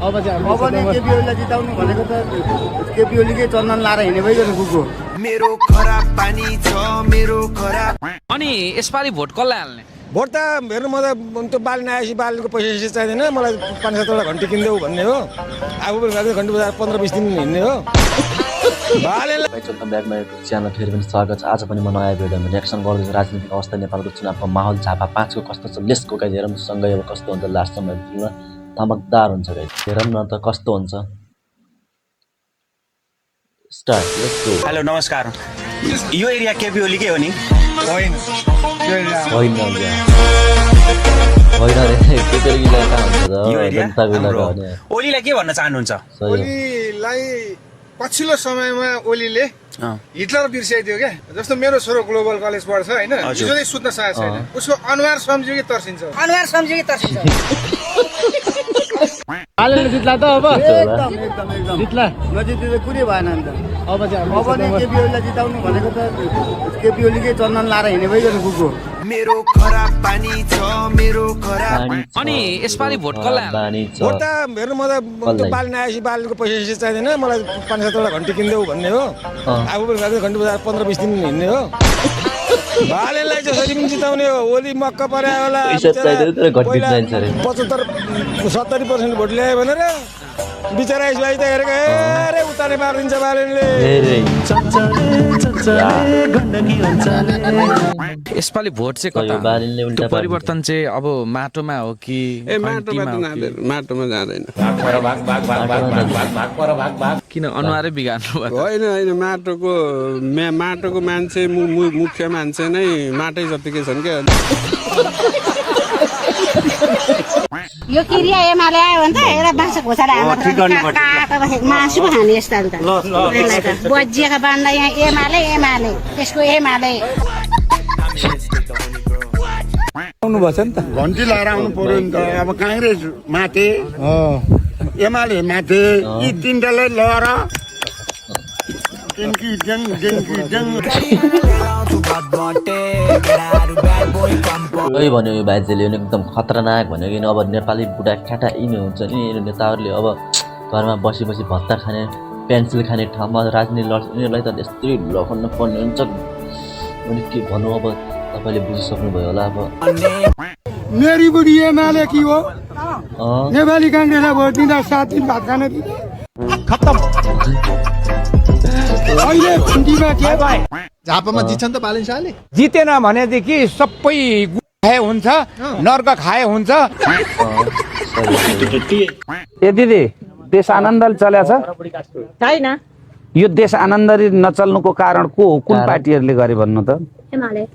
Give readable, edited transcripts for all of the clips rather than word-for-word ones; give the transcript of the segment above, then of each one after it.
अब चाहिँ केपी ओलीलाई जिताउनु भनेको त केपी ओलीकै चन्दन लाएर हिँड्ने भइगयो गएको मेरो खराब पानी छ मेरो खराब। अनि यसपालि भोट कसलाई हाल्ने? भोट त हेर्नु म त त्यो बाली नआएपछि बालीको पैसा चाहिँदैन, मलाई 5-7वटा घन्टी किनिदेऊ भन्ने हो। आफू पनि घन्टी बजार 15-20 दिन हिँड्ने हो। ब्याकमा च्यानल फेरि पनि स्वागत छ। आज पनि म नयाँ भिडियोमा रिएक्सन गर्दैछु। राजनीतिक अवस्था, नेपालको चुनावको माहौल, झापा 5 को कस्तो छ, लेसको गाइज हेरौँ सँगै अब कस्तो हुन्छ लास्ट समयमा धमकदार हुन्छ गाइज, हेरौँ न त कस्तो हुन्छ। Start, let's go. हेलो नमस्कार, यो एरिया केपी ओलीकै हो नि? होइन होइन रे, केपी ओलीलाई कहाँ हुन्छ त, जनताको इलाका हो नि। ओलीलाई के भन्न चाहनुहुन्छ? ओलीलाई पछिल्लो समयमा ओलीले हिटलर बिर्साइदियो क्या। जस्तो मेरो छोरो ग्लोबल कलेज पढ्छ होइन, हिजोले सुत्न सकेको छैन, उसको अनुहार सम्झियो कि तर्सिन्छ, अनुहार सम्झियो कि तर्सिन्छ। हालेले जित्ला त अब एकदम जित्ला, नजित्दै कुनै भएन नि त। अब नि केपी ओलीलाई जिताउनु भनेको त केपी ओलीकै चन्दन लाएर हिँड्ने भइगयो गएको मेरो खराब पानी छ मेरो खराब। अनि यसपालि भोट कसलाई हाल्ने? भोट त हेर्नु म त बाली नआएपछि बालीको पैसा चाहिँदैन, मलाई 5-7वटा घन्टी किनिदेऊ भन्ने हो। आफू पनि घन्टी बजार 15-20 दिन हिँड्ने हो। बालेलाई जसरी पनि जिताउने हो। ओली मक्क परे होला, 75-70% भोट ल्यायो भनेर बिचरा यसलाई त हेरेको अरे उतारे मारिदिन्छ बालेले। यसपालि भोट चाहिँ कता? त्यो परिवर्तन चाहिँ अब माटोमा हो कि माटोमा जाँदैन? किन अनुहारै बिगार्नु भयो? होइन माटोको मान्छे मुख्य मान्छे नै माटै जतिकै छन् क्या। यो किरिया एमाले आयो भने त एउटा बाँसको घोषणा मासु पो खाने यस्तो त बजिएका बान्दा यहाँ एमाले त्यसको एमाले आउनुभएछ नि त, घन्टी लगाएर आउनु पर्यो नि त। अब काङ्ग्रेस माथे, एमाले माथे, यी तिनटालाई लगाएर त्यही भन्यो यो बाजेले, एकदम खतरनाक भन्यो किन। अब नेपाली बुढा केटा यिनी हुन्छ नि, नेताहरूले अब घरमा बसी बसी भत्ता खाने, पेन्सिल खाने ठाउँमा राजनीति लड्छ, यिनीहरूलाई त यस्तै लखन्न पर्ने हुन्छ। अनि के भनौँ, अब तपाईँले बुझिसक्नुभयो होला। अब मेरी बुढी एमाले कि हो, नेपाली काङ्ग्रेसलाई भोट दिँदा 7 दिन भात खान खत्तम। झापामा जित्छ नि त बालिन शाहले। जितेन भनेदेखि सबै खाए हुन्छ, नर्क खाए हुन्छ। ए दिदी, देश आनन्दले चलेको छ छैन? यो देश आनन्दले नचल्नुको कारण को हो? कुन पार्टीहरूले गरे भन्नु त? एमाले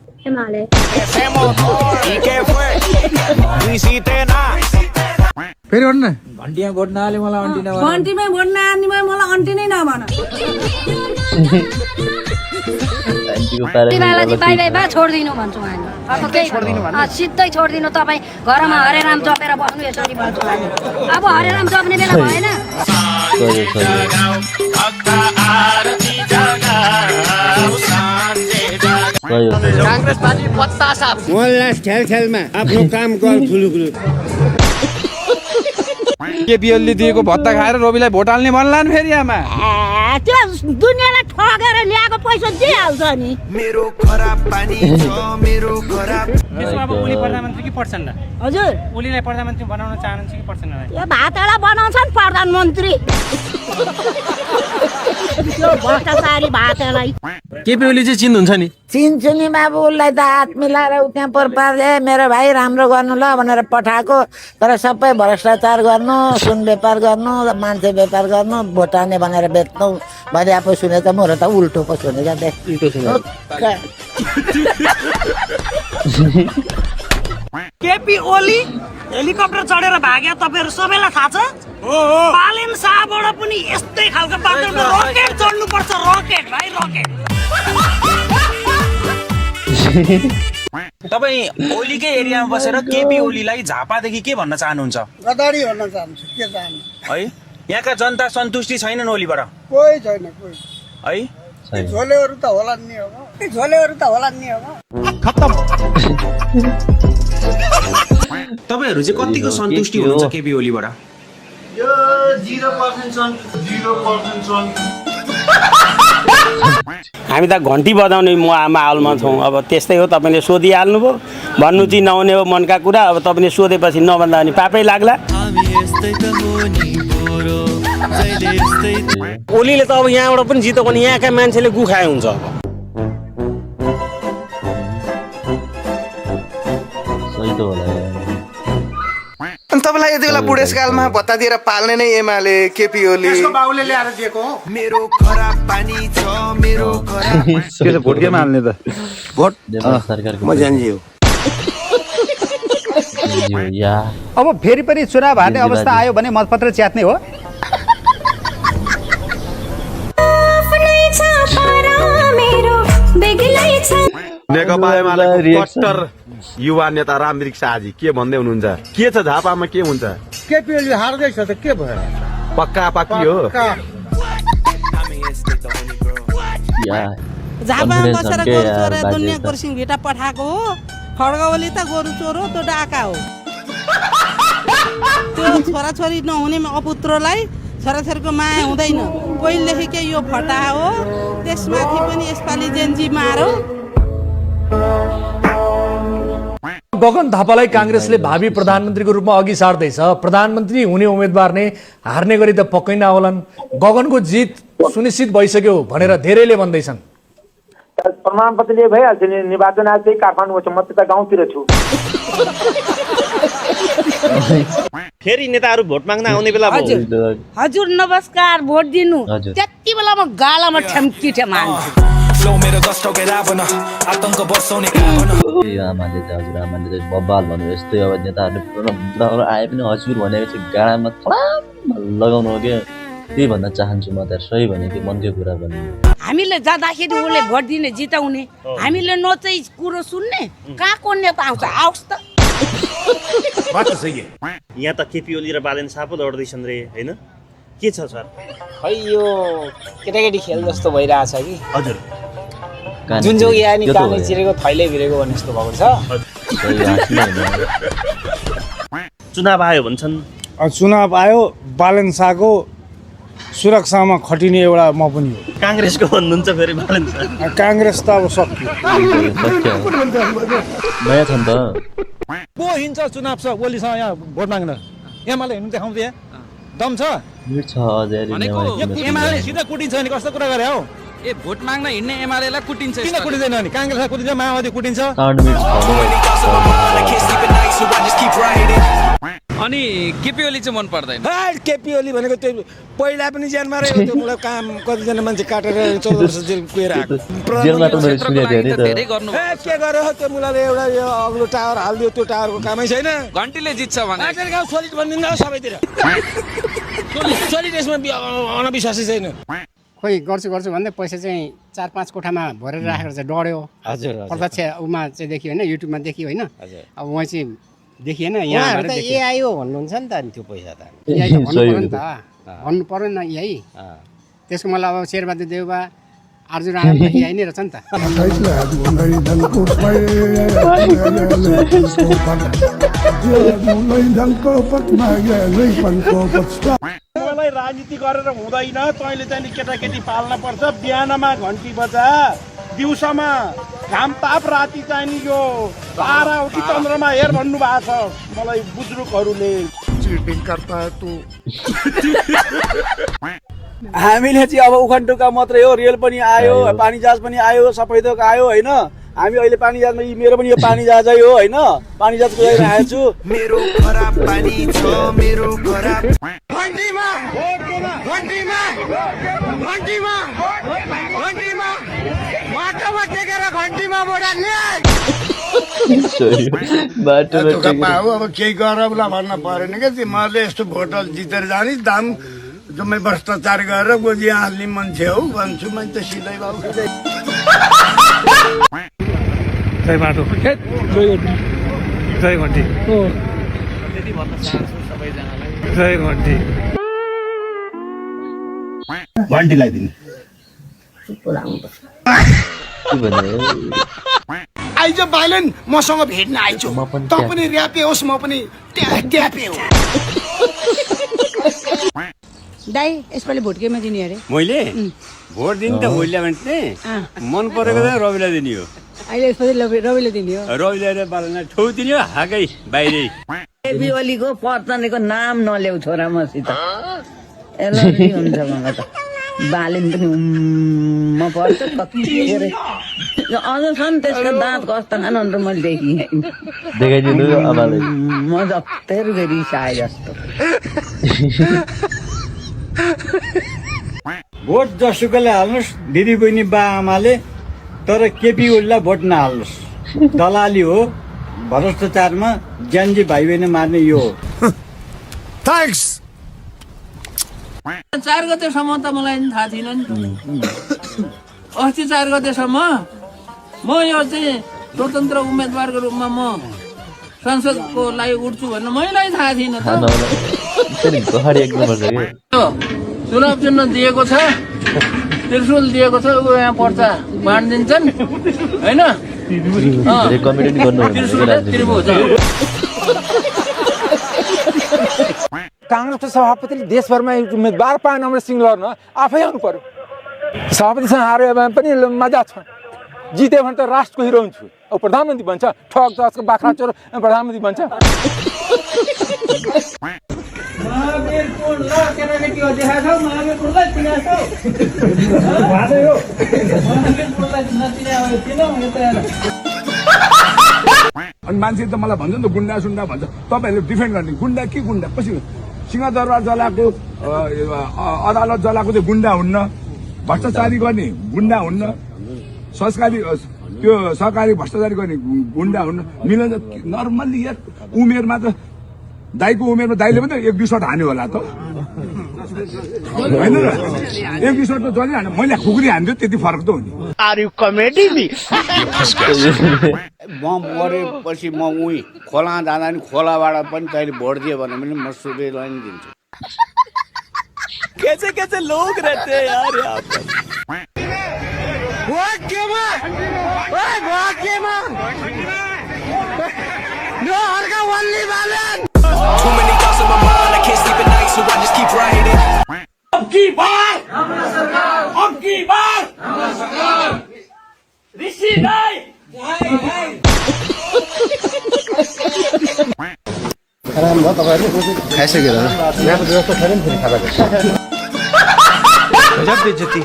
फेरि भन्नु न, घन्टीमै भोट नहाल्ने मलाई अन्टी नै नभन। छोडिदिनु भन्छु हामी, अब केही सिधै छोडिदिनु। तपाईँ घरमा हरेराम जपेर बस्नु यसरी भन्छु हामी। अब हरेराम जप्ने बेला भएन। काङ्ग्रेस पार्टी पत्ता साफ खेलमा आफ्नो काम गर ठुलो। केपी ओलीले दिएको भत्ता खाएर रोबीलाई भोट हाल्ने भन्ला नि फेरि आमा। त्यो दुनियाँलाई ठगेर ल्याएको पैसा दिइहाल्छ नि। मेरो खराब पानी छ मेरो खराब। त्यसो अब ओली प्रधानमन्त्री कि पर्छन् न? हजुर, ओलीलाई प्रधानमन्त्री बनाउन चाहनुहुन्छ कि पर्छन् न? यो भातलाई बनाउँछन् प्रधानमन्त्री, त्यो भ्रष्टाचारी भातलाई। केपी ओली चाहिँ चिन्नुहुन्छ नि? चिन्छु नि बाबु, उसलाई त हात मिलाएर त्यहाँ पार्दै मेरो भाइ राम्रो गर्नु ल भनेर पठाएको, तर सबै भ्रष्टाचार गर्नु, सुन व्यापार गर्नु, मान्छे व्यापार गर्नु, भोटाने भनेर बेच्नु भने आफू सुने त मोर त उल्टो पो सुनेको दे। केपी ओली हेलिकप्टर चढेर भाग्यो, तपाईँहरू सबैलाई थाहा छ। बालेन शाहबाट पनि यस्तै खालको बाटोमा रकेट चढ्नु पर्छ, रकेट भाइ रकेट। तपाईँ ओलीकै एरियामा बसेर केपी ओलीलाई झापादेखि के भन्न चाहनुहुन्छ? गदाडी भन्न चाहन्छु। के चाहनु है, यहाँका जनता सन्तुष्टि छैनन् ओलीबाट? कोही छैन, कोही है। झोलेहरू त होला नि हो, खत्तम। तपाईँहरू चाहिँ कतिको सन्तुष्टि हुनुहुन्छ केपी ओलीबाट? यो 0% छन् 0% छन् हामी त घन्टी बजाउने माहौलमा छौँ। अब त्यस्तै हो, तपाईँले सोधिहाल्नुभयो, भन्नु चाहिँ नहुने हो मनका कुरा। अब तपाईँले सोधेपछि नभन्दा पनि पापै लाग्ला। ओलीले त अब यहाँबाट पनि जित्यो भने यहाँका मान्छेले गुखाए हुन्छ। अब तपाईँलाई यति बेला बुढेसकालमा भत्ता दिएर पाल्ने नै एमाले केपी ओली बाउले ल्याएर दिएको हो। मेरो खराब पानी छ मेरो खराब भोट केमा हाल्ने त भोट सरकारको म जान्छु या अब फेरि पनि चुनाव हार्ने अवस्था आयो भने मतपत्र च्यात्ने हो। नेकपा एमालेको कट्टर युवा नेता रामवृक्ष शाहजी के भन्दै हुनुहुन्छ? के छ झापामा के हुन्छ? केपी ओली हार्दैछ त के भयो? पक्का पाकी हो। झापामा बसेर गोरु चोरे दुनियाँ गोरसिङ भेटा पठाएको हो। खड्गा ओली त गोरु चोर हो, त्यो डाका हो। त्यो छोराछोरी नहुने अपुत्रलाई छोराछोरीको माया हुँदैन। पहिलेदेखि यो फटा हो, त्यसमाथि पनि यसपालि जेन्जी मारो। गगन थापालाई काङ्ग्रेसले भावी प्रधानमन्त्रीको रूपमा अघि सार्दैछ। प्रधानमन्त्री हुने उम्मेदवार नै हार्ने गरी त पक्कै नहोलान्। गगनको जित सुनिश्चित भइसक्यो भनेर धेरैले भन्दैछन्। प्रमाणपत्र लिए भइहाल्छ नि। निर्वाचन आयोग चाहिँ काठमाडौँमा छ, म त गाउँतिर छु। फेरि नेताहरू भोट माग्न आउने बेला हजुर नमस्कार, भोट दिनु। त्यति बेला म गालामा ठम्की ठमान्छु। आमाले बब्बाल भन्नु यस्तै। अब नेताहरूले आए पनि हजुर भनेपछि गाडामा लगाउनु हो क्या, त्यही भन्न चाहन्छु म। त सही भनेको मनकै कुरा भन्नु। हामीले जाँदाखेरि उसले भोट दिने जिताउने, हामीले नचाहिँ कुरो सुन्ने। कहाँको नेता आउँछ आओस् त। यहाँ त केपी ओली र बालेन शाह पो लड्दैछन् रे, होइन? के छ सर? खै यो केटाकेटी खेल जस्तो भइरहेछ कि। हजुर, जुन जो यहाँ नि कामै चिरेको थैले भिरेको भने जस्तो भएको छ। चुनाव आयो भन्छन्। चुनाव आयो, बालेन शाहको सुरक्षामा खटिने एउटा म पनि हो। काङ्ग्रेसको भन्नुहुन्छ फेरि बालेन शाह? काङ्ग्रेस त अब सक्यो, नयाँ छ नि त। को हिँड्छ चुनाव छ ओलीसँग यहाँ भोट माग्न? एमाले हिँड्नु देखाउँछ, यहाँ दम छ? एमाले सिधा कुटिन्छ नि, कस्तो कुरा गरे हौ? ए भोट माग्न हिँड्ने एमालेलाई कुटिन्छ। किन कुटिँदैन नि? काङ्ग्रेसलाई कुटिन्छ, माओवादी कुटिन्छ। अनि केपी ओली चाहिँ मन पर्दैन? केपी ओली भनेको त्यो पहिला पनि ज्यान मारे हो। त्यो मलाई काम कतिजना मान्छे काटेर 14 वर्ष जेल कुएर आएको। के गर्यो त्यो मुलाले एउटा यो अग्लो टावर हालिदियो, त्यो टावरको कामै छैन। घन्टीले जित्छ भने गाउँ सोलिड भनिदिनु सबैतिर। सोलिड यसमा अनविश्वासै छैन। खोइ गर्छु गर्छु भन्दै पैसा चाहिँ 4-5 कोठामा भरेर राखेर चाहिँ डढ्यो। हजुर, प्रत्यक्ष उमा चाहिँ देखियो होइन, युट्युबमा देखियो होइन। अब उहाँ चाहिँ देखिएन, यहाँ एआई हो भन्नुहुन्छ नि त। अनि त्यो पैसा त एआई त भन्नु पर्यो नि त, भन्नु पर्यो नि एआई। त्यसको मलाई अब शेरबहादुर देउबा, अर्जुन राणा एआई नै रहेछ नि त। मलाई राजनीति गरेर हुँदैन। तैँले चाहिँ केटाकेटी पाल्न पर्छ। बिहानमा घन्टी बजा, दिउँसोमा घाम ताप, राति चाहिँ नि यो तारा हो कि चन्द्रमा हेर भन्नु भएको छ मलाई बुजुर्गहरूले। हामीले चाहिँ अब उखनटुका मात्रै हो, रेल पनि आयो, पानी जहाज पनि आयो, सबै थोक आयो होइन। हामी अहिले पानी जहाजमा, मेरो पनि यो पानी जहाजै हो होइन। पानी जहाज कुदाइरहेको छु। मेरो खराब पानी छ मेरो खराब घन्टीमा घन्टीमा घन्टीमा घन्टीमा माटोमा टेकेर घन्टीमा बोडाल्ने। अब केही गरौँला भन्न परेन क्या। मैले यस्तो भोट जितेर जाने दाम जम्मै भ्रष्टाचार गरेर गोजी हाल्ने मान्छे हो भन्छु मैले त सिधै बाबु। जय माटो, जय घन्टी, जय घन्टी। घन्टी लगाइदिनु। आइज बाइलेन, मसँग भेट्न आइज। त पनि ऱ्यापे होस्, म पनि ट्यापे हो। दाइ यसपालि भोट केमा दिने अरे मैले भोट दिनु त होइला भने मन परेको चाहिँ रविलाई दिने हो अहिले यसपालि रविले दिने हो रविलाई बालना ठौ दिने हो हाकै बाहिरै केपी ओलीको पर्चनेको नाम नल्याउ छोरा मसित एलर्जी हुन्छ मलाई त बालिन पनि म पर्छ कति धेरै अझ छन् त्यसको दाँत कस्तो खानु त मैले देखिँ देखाइदिनु आमाले म जस्तै रिसाए जस्तो भोट जसुकैले हाल्नुहोस् दिदी बहिनी बा आमाले तर केपी ओलीलाई भोट नहाल्नुहोस् दलाली हो भ्रष्टाचारमा ज्यानजी भाइ बहिनी मार्ने यो हो थ्याङ्क्स 4 गतेसम्म त मलाई थाहा थिएन नि अस्ति 4 गतेसम्म म यो चाहिँ स्वतन्त्र उम्मेदवारको रूपमा म संसदको लागि उठ्छु भन्ने मलाई थाहा थिएन त चुनाव चिन्ह दिएको छ त्रिशूल दिएको छ यहाँ पर्चा बाँडिदिन्छन् होइन काङ्ग्रेसको सभापतिले देशभरमा उम्मेदवार पाएन अमर सिंह लड्न आफै आउनु पर्यो सभापतिसँग हार्यो भने पनि मजा छ जित्यो भने त राष्ट्रको हिरो हुन्छु अब प्रधानमन्त्री भन्छ ठग जसको बाख्रा चोर प्रधानमन्त्री भन्छ अनि मान्छे त मलाई भन्छ नि त गुन्डा सुन्डा भन्छ तपाईँहरूले डिफेन्ड गर्ने गुन्डा के गुन्डा पछि सिंहदरबार जलाएको अदालत जलाएको चाहिँ गुन्डा हुन्न भ्रष्टाचारी गर्ने गुन्डा हुन्न सरकारी त्यो सरकारी भ्रष्टाचारी गर्ने गुन्डा हुन्न मिलन नर्मल्ली यार उमेरमा त दाइको उमेरमा दाइले पनि त 1-2 शट हान्यो होला त होइन र 1-2 शट त जहिले हान्यो मैले खुकुरी हान्थ्यो त्यति फरक त हो नि आर यु कमेडी म मरेपछि म उही खोला जाँदा नि खोलाबाट पनि तैँले भोट दियो भने पनि म सुबेरलाई नि दिन्छु कैसे कैसे लोग रहते हैं यार यहाँ पर Too many thoughts in my mind, I can't sleep at night, so I just keep writing. अब की बार ऋषि दाई राम्रो तपाईहरुले खाइसकेर यहाँको व्यवस्था छैन नि फेरि खाजाको गजब बेइज्जती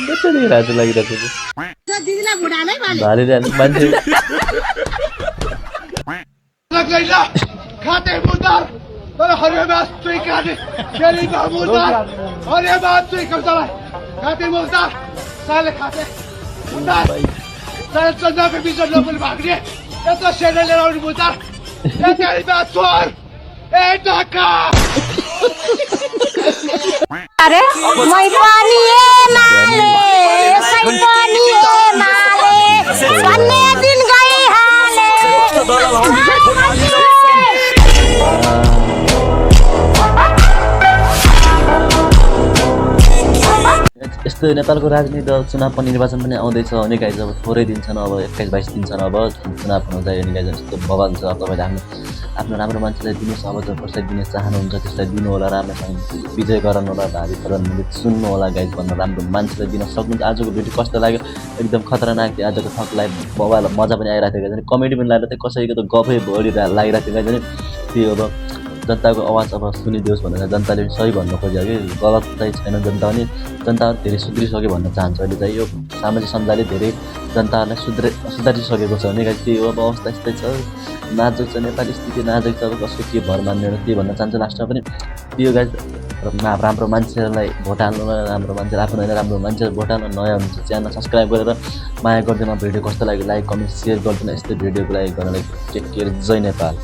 बेचरी राजु लागिरहेको छ दिदीलाई बुढालै बाले भालेले मान्छे लगैला खाते मुदार तर हरे बात तुई काटे फेरि मुदार हरे बात तुई कमतला खाते मुदार साले खाते मुदार साले चन्दा पे बीच लोकल भाग्ने यता सेना लिएर आउने मुदार ए तेरी बात छोड ए ढाका अरे मै पनि ए माले सै पनि ए माले भन्ने दिन गइहाले यस्तो नेपालको राजनीति र चुनाव पनि निर्वाचन पनि आउँदैछ अनि गाइज अब थोरै दिन छन् अब 21-22 दिन छन् अब चुनाव हुन जायो अनि गाइज यस्तो बवाल छ तपाईँले आफ्नो राम्रो मान्छेलाई दिनुहोस् अब जो कसलाई दिन चाहनुहुन्छ त्यसलाई दिनु होला राम्रोसँग विजय गराउनु होला भावी प्रधानमन्त्री चुन्नु होला गाइज भन्नु राम्रो मान्छेलाई दिन सक्नुहुन्छ आजको भिडियो कस्तो लाग्यो एकदम खतरनाक थियो आजको थकलाई बवाल मजा पनि आइरहेको थियो गाइज कमेडी पनि लागेको थियो कसैको त गफै बढी लागिरहेको थियो गाइज त्यो अब जनताको आवाज अब सुनिदियोस् भनेर जनताले सही भन्न खोज्यो कि गलत चाहिँ छैन जनता पनि जनता धेरै सुध्रिसक्यो भन्न चाहन्छ अहिले चाहिँ यो सामाजिक सञ्जालले धेरै जनताहरूलाई सुधारिसकेको छ भने त्यो अब अवस्था यस्तै छ नाजुक छ नेपाली स्थिति नाजुक छ अब कसको के भर मान्ने के भन्न चाहन्छ लास्टमा पनि त्यो गाइज राम्रो मान्छेहरूलाई भोट हाल्नु राम्रो मान्छे आफ्नो होइन राम्रो मान्छेलाई भोट हाल्नु नयाँ हुन्छ च्यानल सब्सक्राइब गरेर माया गरिदिनु भिडियो कस्तो लाग्यो लाइक कमेन्ट सेयर गरिदिनु यस्तै भिडियोको लागि गर्नलाई टेक केयर जय नेपाल।